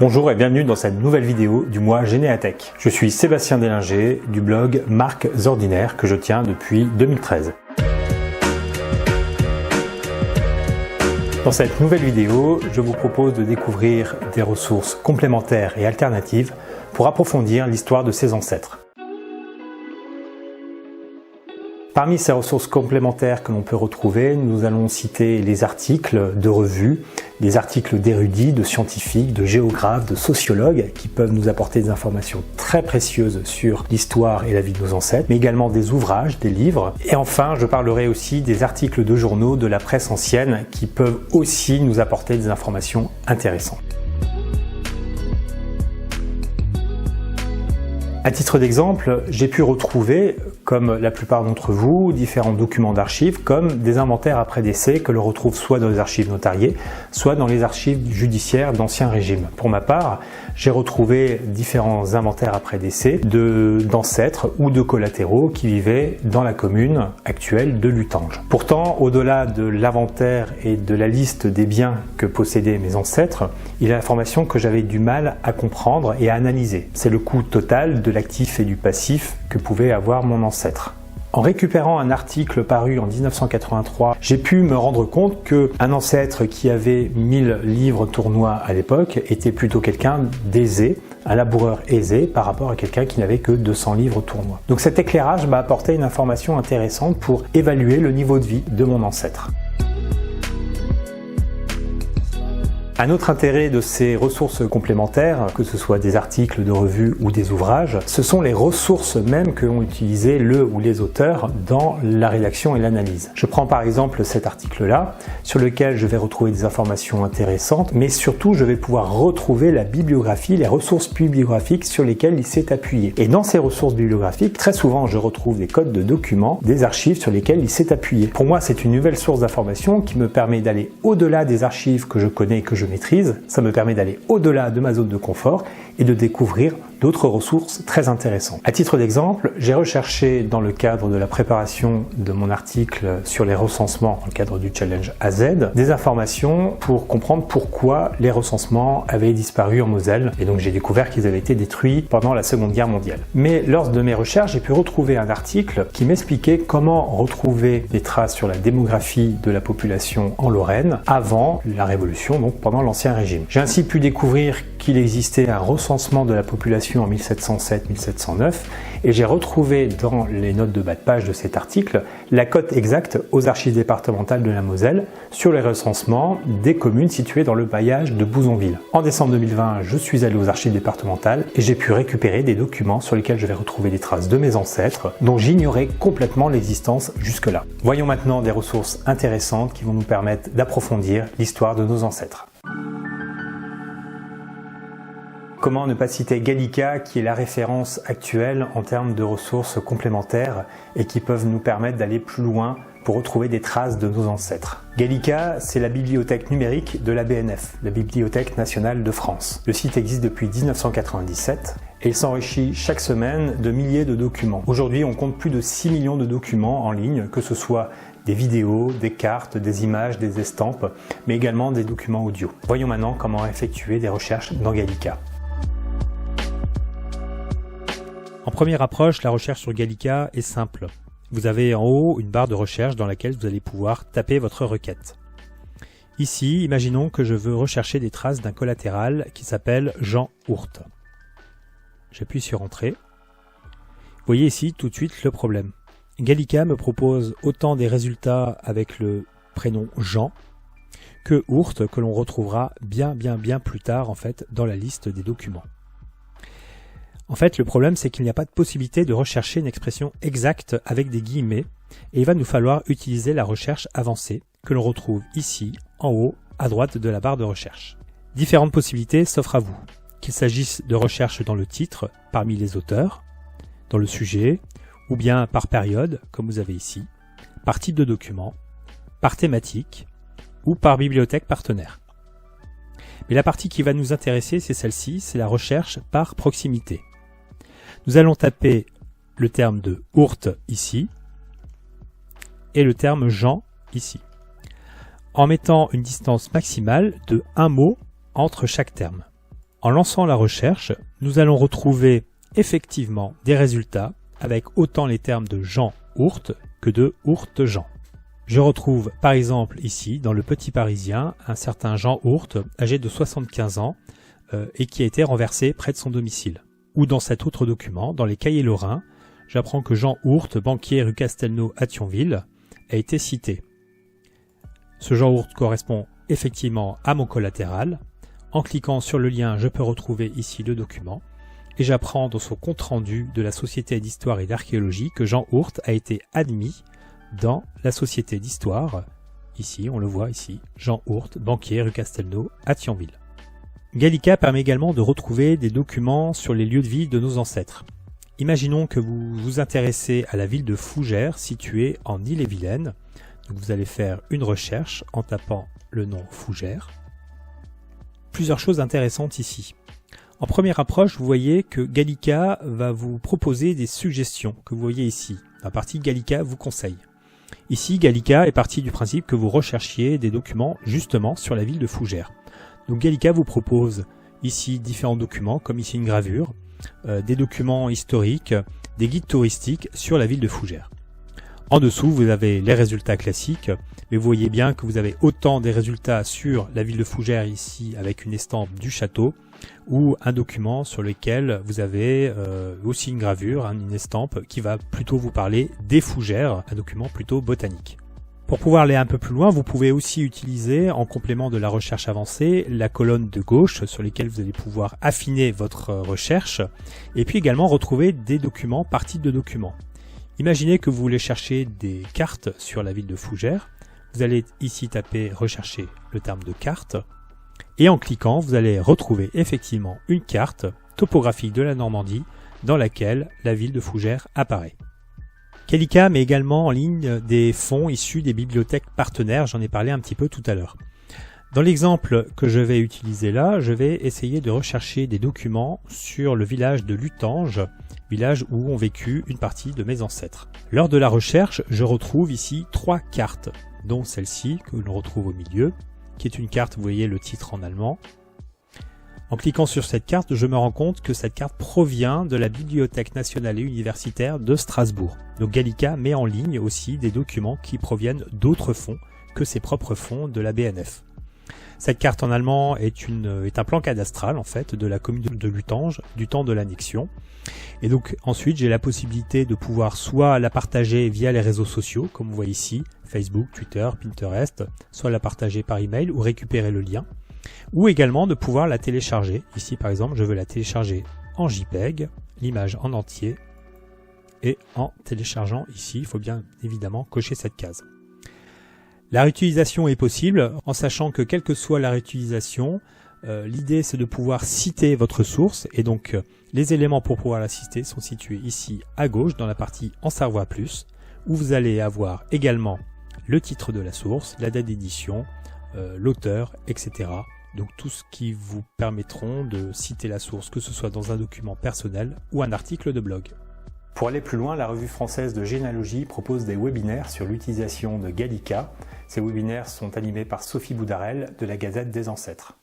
Bonjour et bienvenue dans cette nouvelle vidéo du mois Généatech. Je suis Sébastien Délinger du blog Marques Ordinaires que je tiens depuis 2013. Dans cette nouvelle vidéo, je vous propose de découvrir des ressources complémentaires et alternatives pour approfondir l'histoire de ses ancêtres. Parmi ces ressources complémentaires que l'on peut retrouver, nous allons citer les articles de revues, les articles d'érudits, de scientifiques, de géographes, de sociologues qui peuvent nous apporter des informations très précieuses sur l'histoire et la vie de nos ancêtres, mais également des ouvrages, des livres. Et enfin, je parlerai aussi des articles de journaux de la presse ancienne qui peuvent aussi nous apporter des informations intéressantes. À titre d'exemple, j'ai pu retrouver, comme la plupart d'entre vous, différents documents d'archives comme des inventaires après décès que l'on retrouve soit dans les archives notariées, soit dans les archives judiciaires d'Ancien Régime. Pour ma part, j'ai retrouvé différents inventaires après décès d'ancêtres ou de collatéraux qui vivaient dans la commune actuelle de Lutange. Pourtant, au-delà de l'inventaire et de la liste des biens que possédaient mes ancêtres, il y a l'information que j'avais du mal à comprendre et à analyser. C'est le coût total de l'actif et du passif que pouvait avoir mon ancêtre. En récupérant un article paru en 1983, j'ai pu me rendre compte qu'un ancêtre qui avait 1000 livres tournois à l'époque était plutôt quelqu'un d'aisé, un laboureur aisé par rapport à quelqu'un qui n'avait que 200 livres tournois. Donc cet éclairage m'a apporté une information intéressante pour évaluer le niveau de vie de mon ancêtre. Un autre intérêt de ces ressources complémentaires, que ce soit des articles de revue ou des ouvrages, ce sont les ressources mêmes que ont utilisées le ou les auteurs dans la rédaction et l'analyse. Je prends par exemple cet article-là, sur lequel je vais retrouver des informations intéressantes, mais surtout je vais pouvoir retrouver la bibliographie, les ressources bibliographiques sur lesquelles il s'est appuyé. Et dans ces ressources bibliographiques, très souvent je retrouve des codes de documents, des archives sur lesquelles il s'est appuyé. Pour moi, c'est une nouvelle source d'information qui me permet d'aller au-delà des archives que je connais et que je maîtrise, ça me permet d'aller au-delà de ma zone de confort et de découvrir d'autres ressources très intéressantes. À titre d'exemple, j'ai recherché dans le cadre de la préparation de mon article sur les recensements dans le cadre du challenge AZ, des informations pour comprendre pourquoi les recensements avaient disparu en Moselle et donc j'ai découvert qu'ils avaient été détruits pendant la Seconde Guerre mondiale. Mais lors de mes recherches, j'ai pu retrouver un article qui m'expliquait comment retrouver des traces sur la démographie de la population en Lorraine avant la Révolution, donc pendant l'Ancien Régime. J'ai ainsi pu découvrir qu'il existait un recensement de la population en 1707-1709 et j'ai retrouvé dans les notes de bas de page de cet article la cote exacte aux archives départementales de la Moselle sur les recensements des communes situées dans le bailliage de Bouzonville. En décembre 2020, je suis allé aux archives départementales et j'ai pu récupérer des documents sur lesquels je vais retrouver des traces de mes ancêtres dont j'ignorais complètement l'existence jusque-là. Voyons maintenant des ressources intéressantes qui vont nous permettre d'approfondir l'histoire de nos ancêtres. Comment ne pas citer Gallica, qui est la référence actuelle en termes de ressources complémentaires et qui peuvent nous permettre d'aller plus loin pour retrouver des traces de nos ancêtres. Gallica, c'est la bibliothèque numérique de la BNF, la Bibliothèque nationale de France. Le site existe depuis 1997 et il s'enrichit chaque semaine de milliers de documents. Aujourd'hui, on compte plus de 6 millions de documents en ligne, que ce soit des vidéos, des cartes, des images, des estampes, mais également des documents audio. Voyons maintenant comment effectuer des recherches dans Gallica. En première approche, la recherche sur Gallica est simple. Vous avez en haut une barre de recherche dans laquelle vous allez pouvoir taper votre requête. Ici, imaginons que je veux rechercher des traces d'un collatéral qui s'appelle Jean Ourte. J'appuie sur Entrée. Vous voyez ici tout de suite le problème. Gallica me propose autant des résultats avec le prénom Jean que Ourte que l'on retrouvera bien plus tard en fait dans la liste des documents. En fait, le problème, c'est qu'il n'y a pas de possibilité de rechercher une expression exacte avec des guillemets et il va nous falloir utiliser la recherche avancée que l'on retrouve ici, en haut, à droite de la barre de recherche. Différentes possibilités s'offrent à vous, qu'il s'agisse de recherche dans le titre, parmi les auteurs, dans le sujet, ou bien par période, comme vous avez ici, par type de document, par thématique ou par bibliothèque partenaire. Mais la partie qui va nous intéresser, c'est celle-ci, c'est la recherche par proximité. Nous allons taper le terme de Ourte ici et le terme Jean ici, en mettant une distance maximale de un mot entre chaque terme. En lançant la recherche, nous allons retrouver effectivement des résultats avec autant les termes de Jean Ourte que de Ourte Jean. Je retrouve par exemple ici, dans le Petit Parisien, un certain Jean Ourte, âgé de 75 ans et qui a été renversé près de son domicile. Ou dans cet autre document, dans les Cahiers lorrains, j'apprends que Jean Ourte, banquier rue Castelnau à Thionville, a été cité. Ce Jean Ourte correspond effectivement à mon collatéral. En cliquant sur le lien, je peux retrouver ici le document et j'apprends dans son compte-rendu de la Société d'Histoire et d'Archéologie que Jean Ourte a été admis dans la Société d'Histoire. Ici, on le voit ici, Jean Ourte, banquier rue Castelnau à Thionville. Gallica permet également de retrouver des documents sur les lieux de vie de nos ancêtres. Imaginons que vous vous intéressez à la ville de Fougères, située en Ille-et-Vilaine. Donc vous allez faire une recherche en tapant le nom Fougères. Plusieurs choses intéressantes ici. En première approche, vous voyez que Gallica va vous proposer des suggestions que vous voyez ici. La partie Gallica vous conseille. Ici, Gallica est parti du principe que vous recherchiez des documents justement sur la ville de Fougères. Donc Gallica vous propose ici différents documents, comme ici une gravure, des documents historiques, des guides touristiques sur la ville de Fougères. En dessous, vous avez les résultats classiques, mais vous voyez bien que vous avez autant des résultats sur la ville de Fougères ici avec une estampe du château, ou un document sur lequel vous avez aussi une gravure, une estampe qui va plutôt vous parler des Fougères, un document plutôt botanique. Pour pouvoir aller un peu plus loin, vous pouvez aussi utiliser, en complément de la recherche avancée, la colonne de gauche sur laquelle vous allez pouvoir affiner votre recherche, et puis également retrouver des documents par titre de document. Imaginez que vous voulez chercher des cartes sur la ville de Fougères. Vous allez ici taper « Rechercher » le terme de carte. Et en cliquant, vous allez retrouver effectivement une carte topographique de la Normandie dans laquelle la ville de Fougères apparaît. Gallica met également en ligne des fonds issus des bibliothèques partenaires, j'en ai parlé un petit peu tout à l'heure. Dans l'exemple que je vais utiliser là, je vais essayer de rechercher des documents sur le village de Lutange, village où ont vécu une partie de mes ancêtres. Lors de la recherche, je retrouve ici 3 cartes, dont celle-ci que l'on retrouve au milieu, qui est une carte, vous voyez le titre en allemand. En cliquant sur cette carte, je me rends compte que cette carte provient de la Bibliothèque nationale et universitaire de Strasbourg. Donc Gallica met en ligne aussi des documents qui proviennent d'autres fonds que ses propres fonds de la BNF. Cette carte en allemand est un plan cadastral en fait de la commune de Lutange du temps de l'annexion. Et donc ensuite j'ai la possibilité de pouvoir soit la partager via les réseaux sociaux comme vous voyez ici, Facebook, Twitter, Pinterest, soit la partager par email ou récupérer le lien, ou également de pouvoir la télécharger. Ici par exemple je veux la télécharger en JPEG, l'image en entier, et en téléchargeant ici il faut bien évidemment cocher cette case. La réutilisation est possible en sachant que quelle que soit la réutilisation, l'idée c'est de pouvoir citer votre source et donc les éléments pour pouvoir la citer sont situés ici à gauche dans la partie En savoir plus où vous allez avoir également le titre de la source, la date d'édition, l'auteur, etc. Donc tout ce qui vous permettront de citer la source, que ce soit dans un document personnel ou un article de blog. Pour aller plus loin, la Revue française de généalogie propose des webinaires sur l'utilisation de Gallica. Ces webinaires sont animés par Sophie Boudarel de la Gazette des Ancêtres.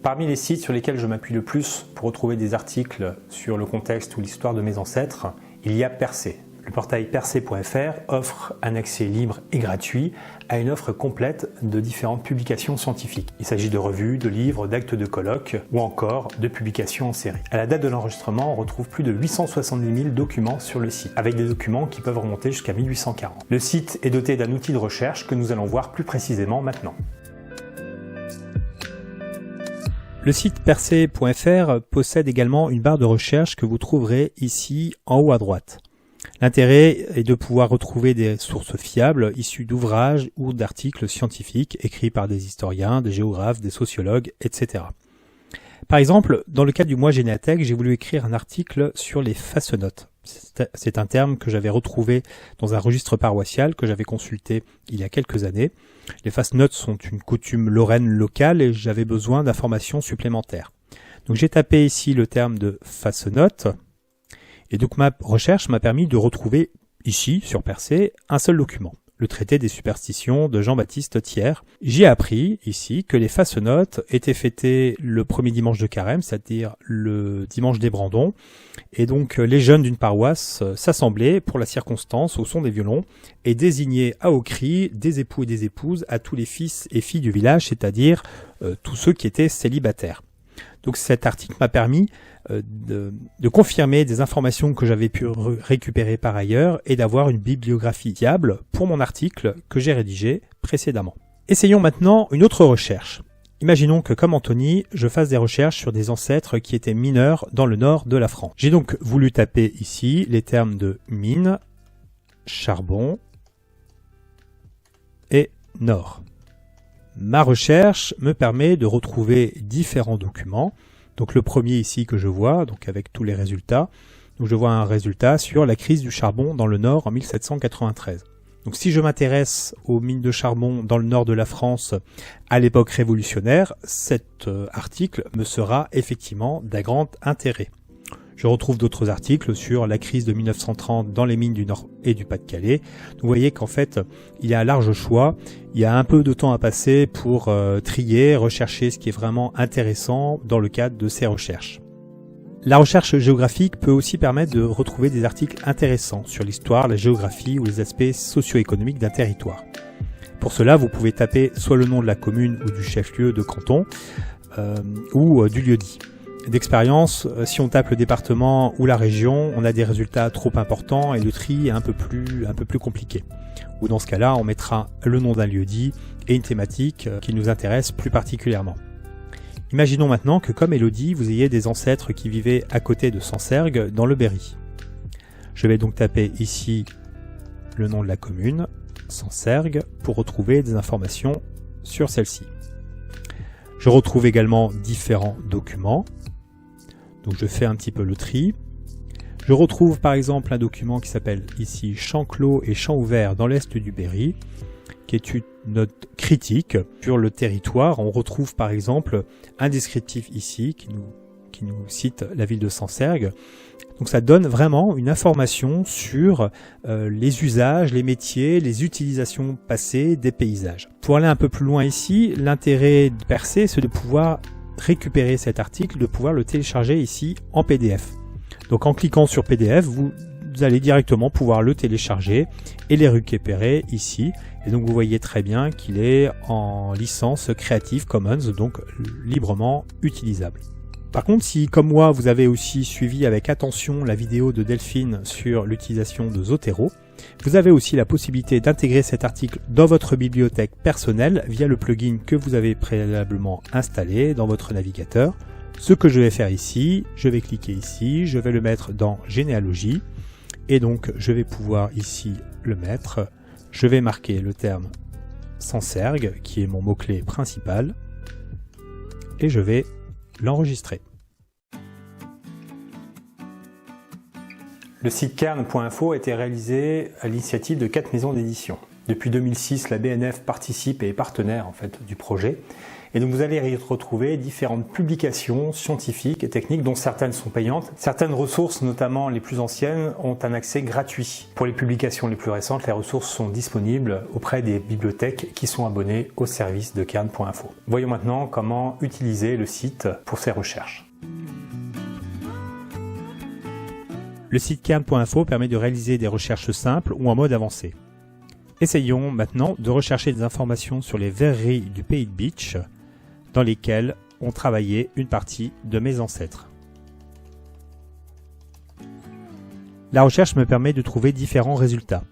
Parmi les sites sur lesquels je m'appuie le plus pour retrouver des articles sur le contexte ou l'histoire de mes ancêtres, il y a Percé. Le portail percé.fr offre un accès libre et gratuit à une offre complète de différentes publications scientifiques. Il s'agit de revues, de livres, d'actes de colloques ou encore de publications en série. À la date de l'enregistrement, on retrouve plus de 870 000 documents sur le site, avec des documents qui peuvent remonter jusqu'à 1840. Le site est doté d'un outil de recherche que nous allons voir plus précisément maintenant. Le site percé.fr possède également une barre de recherche que vous trouverez ici en haut à droite. L'intérêt est de pouvoir retrouver des sources fiables issues d'ouvrages ou d'articles scientifiques écrits par des historiens, des géographes, des sociologues, etc. Par exemple, dans le cadre du mois Généatech, j'ai voulu écrire un article sur les face-notes. C'est un terme que j'avais retrouvé dans un registre paroissial que j'avais consulté il y a quelques années. Les face-notes sont une coutume lorraine locale et j'avais besoin d'informations supplémentaires. Donc j'ai tapé ici le terme de face-note. Et donc ma recherche m'a permis de retrouver ici, sur Percé, un seul document, le traité des superstitions de Jean-Baptiste Thiers. J'y ai appris ici que les façonnottes étaient fêtées le premier dimanche de carême, c'est-à-dire le dimanche des brandons, et donc les jeunes d'une paroisse s'assemblaient pour la circonstance au son des violons et désignaient à haut cri des époux et des épouses à tous les fils et filles du village, c'est-à-dire tous ceux qui étaient célibataires. Donc cet article m'a permis de confirmer des informations que j'avais pu récupérer par ailleurs et d'avoir une bibliographie fiable pour mon article que j'ai rédigé précédemment. Essayons maintenant une autre recherche. Imaginons que comme Anthony, je fasse des recherches sur des ancêtres qui étaient mineurs dans le nord de la France. J'ai donc voulu taper ici les termes de mine, charbon et nord. Ma recherche me permet de retrouver différents documents. Donc le premier ici que je vois, donc avec tous les résultats, donc je vois un résultat sur la crise du charbon dans le nord en 1793. Donc si je m'intéresse aux mines de charbon dans le nord de la France à l'époque révolutionnaire, cet article me sera effectivement d'un grand intérêt. Je retrouve d'autres articles sur la crise de 1930 dans les mines du Nord et du Pas-de-Calais. Donc vous voyez qu'en fait, il y a un large choix. Il y a un peu de temps à passer pour trier, rechercher ce qui est vraiment intéressant dans le cadre de ces recherches. La recherche géographique peut aussi permettre de retrouver des articles intéressants sur l'histoire, la géographie ou les aspects socio-économiques d'un territoire. Pour cela, vous pouvez taper soit le nom de la commune ou du chef-lieu de canton ou du lieu-dit. D'expérience, si on tape le département ou la région, on a des résultats trop importants et le tri est un peu plus compliqué. Ou dans ce cas-là, on mettra le nom d'un lieu-dit et une thématique qui nous intéresse plus particulièrement. Imaginons maintenant que comme Élodie, vous ayez des ancêtres qui vivaient à côté de Sancergues dans le Berry. Je vais donc taper ici le nom de la commune, Sancergues, pour retrouver des informations sur celle-ci. Je retrouve également différents documents. Donc je fais un petit peu le tri. Je retrouve par exemple un document qui s'appelle ici Champs clos et champs ouverts dans l'est du Berry, qui est une note critique sur le territoire. On retrouve par exemple un descriptif ici qui nous cite la ville de Sancergues. Donc ça donne vraiment une information sur les usages, les métiers, les utilisations passées des paysages. Pour aller un peu plus loin ici, l'intérêt de Percé, c'est de pouvoir récupérer cet article, de pouvoir le télécharger ici en PDF. Donc en cliquant sur PDF, vous allez directement pouvoir le télécharger et les récupérer ici. Et donc vous voyez très bien qu'il est en licence Creative Commons, donc librement utilisable. Par contre, si comme moi vous avez aussi suivi avec attention la vidéo de Delphine sur l'utilisation de Zotero, vous avez aussi la possibilité d'intégrer cet article dans votre bibliothèque personnelle via le plugin que vous avez préalablement installé dans votre navigateur. Ce que je vais faire ici, je vais cliquer ici, je vais le mettre dans Généalogie et donc je vais pouvoir ici le mettre. Je vais marquer le terme Sancergues qui est mon mot-clé principal et je vais l'enregistrer. Le site cairn.info a été réalisé à l'initiative de 4 maisons d'édition. Depuis 2006, la BNF participe et est partenaire du projet. Et donc vous allez y retrouver différentes publications scientifiques et techniques dont certaines sont payantes. Certaines ressources, notamment les plus anciennes, ont un accès gratuit. Pour les publications les plus récentes, les ressources sont disponibles auprès des bibliothèques qui sont abonnées au service de cairn.info. Voyons maintenant comment utiliser le site pour ces recherches. Le site cairn.info permet de réaliser des recherches simples ou en mode avancé. Essayons maintenant de rechercher des informations sur les verreries du pays de Bitche dans lesquelles ont travaillé une partie de mes ancêtres. La recherche me permet de trouver différents résultats.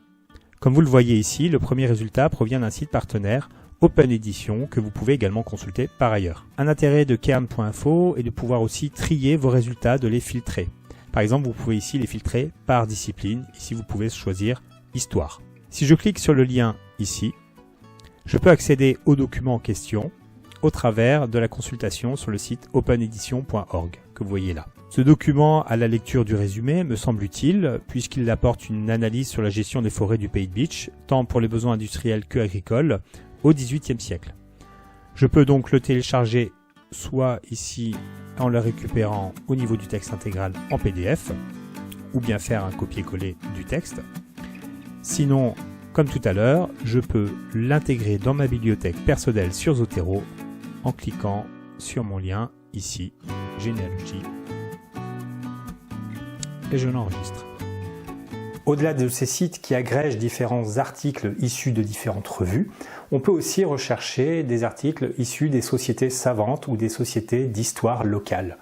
Comme vous le voyez ici, le premier résultat provient d'un site partenaire Open Edition que vous pouvez également consulter par ailleurs. Un intérêt de cairn.info est de pouvoir aussi trier vos résultats, de les filtrer. Par exemple, vous pouvez ici les filtrer par discipline. Ici, vous pouvez choisir Histoire. Si je clique sur le lien ici, je peux accéder au document en question au travers de la consultation sur le site openedition.org que vous voyez là. Ce document à la lecture du résumé me semble utile puisqu'il apporte une analyse sur la gestion des forêts du pays de Bitche, tant pour les besoins industriels que agricoles, au XVIIIe siècle. Je peux donc le télécharger soit ici en le récupérant au niveau du texte intégral en PDF, ou bien faire un copier-coller du texte. Sinon, comme tout à l'heure, je peux l'intégrer dans ma bibliothèque personnelle sur Zotero en cliquant sur mon lien ici, généalogie, et je l'enregistre. Au-delà de ces sites qui agrègent différents articles issus de différentes revues, on peut aussi rechercher des articles issus des sociétés savantes ou des sociétés d'histoire locale.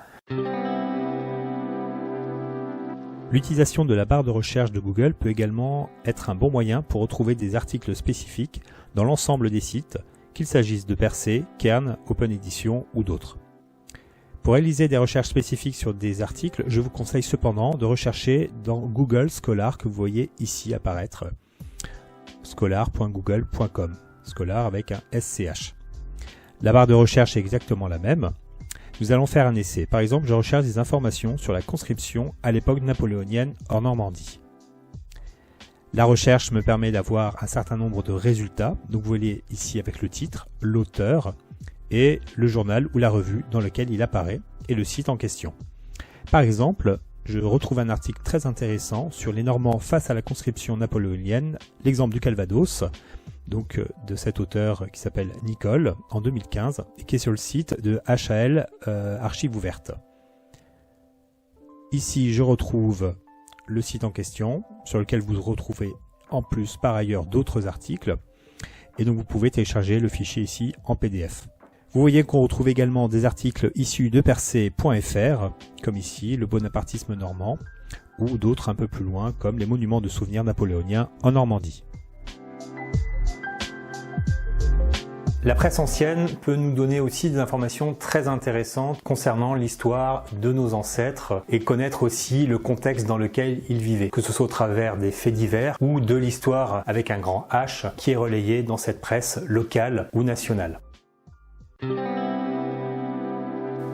L'utilisation de la barre de recherche de Google peut également être un bon moyen pour retrouver des articles spécifiques dans l'ensemble des sites, qu'il s'agisse de Percé, Kern, Open Edition ou d'autres. Pour réaliser des recherches spécifiques sur des articles, je vous conseille cependant de rechercher dans Google Scholar que vous voyez ici apparaître, scholar.google.com, Scholar avec un SCH. La barre de recherche est exactement la même. Nous allons faire un essai. Par exemple, je recherche des informations sur la conscription à l'époque napoléonienne en Normandie. La recherche me permet d'avoir un certain nombre de résultats. Donc vous voyez ici avec le titre, l'auteur et le journal ou la revue dans lequel il apparaît et le site en question. Par exemple, je retrouve un article très intéressant sur les Normands face à la conscription napoléonienne, l'exemple du Calvados, donc de cet auteur qui s'appelle Nicole en 2015 et qui est sur le site de HAL Archives ouvertes. Ici, je retrouve le site en question sur lequel vous retrouvez en plus par ailleurs d'autres articles et donc vous pouvez télécharger le fichier ici en PDF. Vous voyez qu'on retrouve également des articles issus de percé.fr comme ici le bonapartisme normand ou d'autres un peu plus loin comme les monuments de souvenirs napoléoniens en Normandie. La presse ancienne peut nous donner aussi des informations très intéressantes concernant l'histoire de nos ancêtres et connaître aussi le contexte dans lequel ils vivaient, que ce soit au travers des faits divers ou de l'histoire avec un grand H qui est relayée dans cette presse locale ou nationale.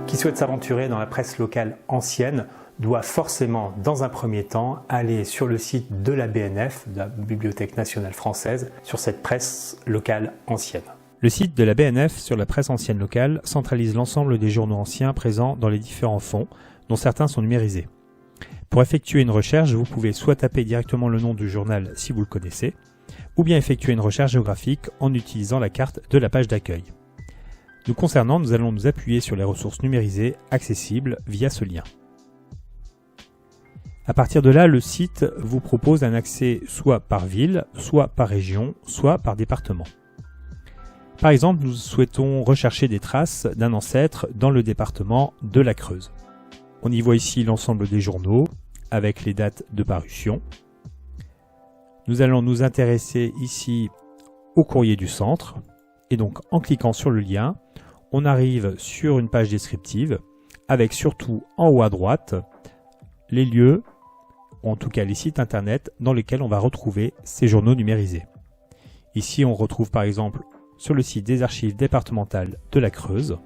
Qui souhaite s'aventurer dans la presse locale ancienne doit forcément, dans un premier temps, aller sur le site de la BNF, de la Bibliothèque nationale française, sur cette presse locale ancienne. Le site de la BNF sur la presse ancienne locale centralise l'ensemble des journaux anciens présents dans les différents fonds, dont certains sont numérisés. Pour effectuer une recherche, vous pouvez soit taper directement le nom du journal si vous le connaissez, ou bien effectuer une recherche géographique en utilisant la carte de la page d'accueil. Nous concernant, nous allons nous appuyer sur les ressources numérisées accessibles via ce lien. À partir de là, le site vous propose un accès soit par ville, soit par région, soit par département. Par exemple, nous souhaitons rechercher des traces d'un ancêtre dans le département de la Creuse. On y voit ici l'ensemble des journaux avec les dates de parution. Nous allons nous intéresser ici au courrier du centre et donc en cliquant sur le lien, on arrive sur une page descriptive avec surtout en haut à droite les lieux, ou en tout cas les sites internet dans lesquels on va retrouver ces journaux numérisés. Ici, on retrouve par exemple sur le site des archives départementales de la Creuse.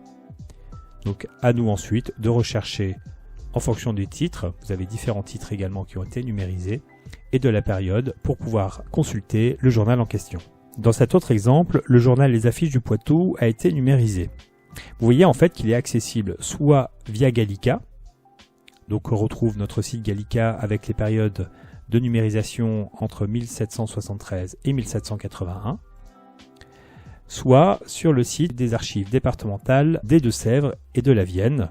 Donc à nous ensuite de rechercher en fonction des titres, vous avez différents titres également qui ont été numérisés, et de la période pour pouvoir consulter le journal en question. Dans cet autre exemple, le journal Les Affiches du Poitou a été numérisé. Vous voyez en fait qu'il est accessible soit via Gallica, donc on retrouve notre site Gallica avec les périodes de numérisation entre 1773 et 1781, soit sur le site des archives départementales des Deux-Sèvres et de la Vienne,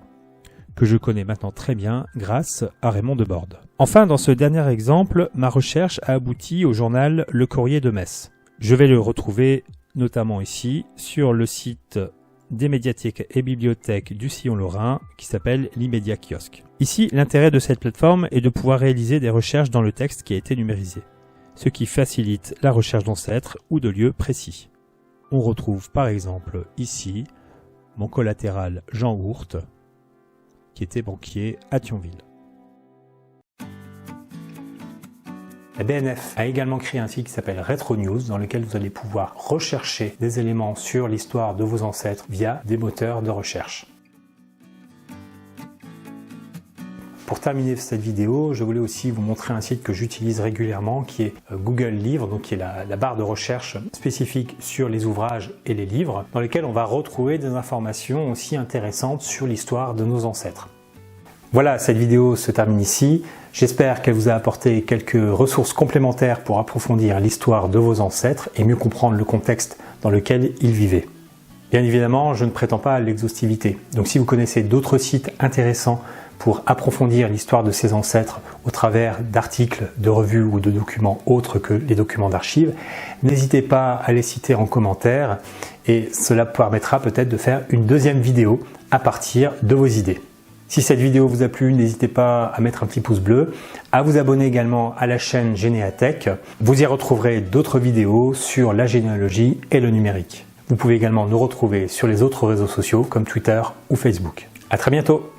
que je connais maintenant très bien grâce à Raymond Deborde. Enfin, dans ce dernier exemple, ma recherche a abouti au journal Le Courrier de Metz. Je vais le retrouver notamment ici sur le site des médiathèques et bibliothèques du Sillon Lorrain qui s'appelle l'Immédiat Kiosque. Ici, l'intérêt de cette plateforme est de pouvoir réaliser des recherches dans le texte qui a été numérisé, ce qui facilite la recherche d'ancêtres ou de lieux précis. On retrouve par exemple ici mon collatéral Jean Hourte, qui était banquier à Thionville. La BNF a également créé un site qui s'appelle Retro News, dans lequel vous allez pouvoir rechercher des éléments sur l'histoire de vos ancêtres via des moteurs de recherche. Pour terminer cette vidéo, je voulais aussi vous montrer un site que j'utilise régulièrement qui est Google Livres, donc qui est la barre de recherche spécifique sur les ouvrages et les livres, dans lesquels on va retrouver des informations aussi intéressantes sur l'histoire de nos ancêtres. Voilà, cette vidéo se termine ici. J'espère qu'elle vous a apporté quelques ressources complémentaires pour approfondir l'histoire de vos ancêtres et mieux comprendre le contexte dans lequel ils vivaient. Bien évidemment, je ne prétends pas à l'exhaustivité. Donc si vous connaissez d'autres sites intéressants pour approfondir l'histoire de ces ancêtres au travers d'articles, de revues ou de documents autres que les documents d'archives, n'hésitez pas à les citer en commentaire et cela permettra peut-être de faire une deuxième vidéo à partir de vos idées. Si cette vidéo vous a plu, n'hésitez pas à mettre un petit pouce bleu, à vous abonner également à la chaîne Généatech. Vous y retrouverez d'autres vidéos sur la généalogie et le numérique. Vous pouvez également nous retrouver sur les autres réseaux sociaux comme Twitter ou Facebook. À très bientôt!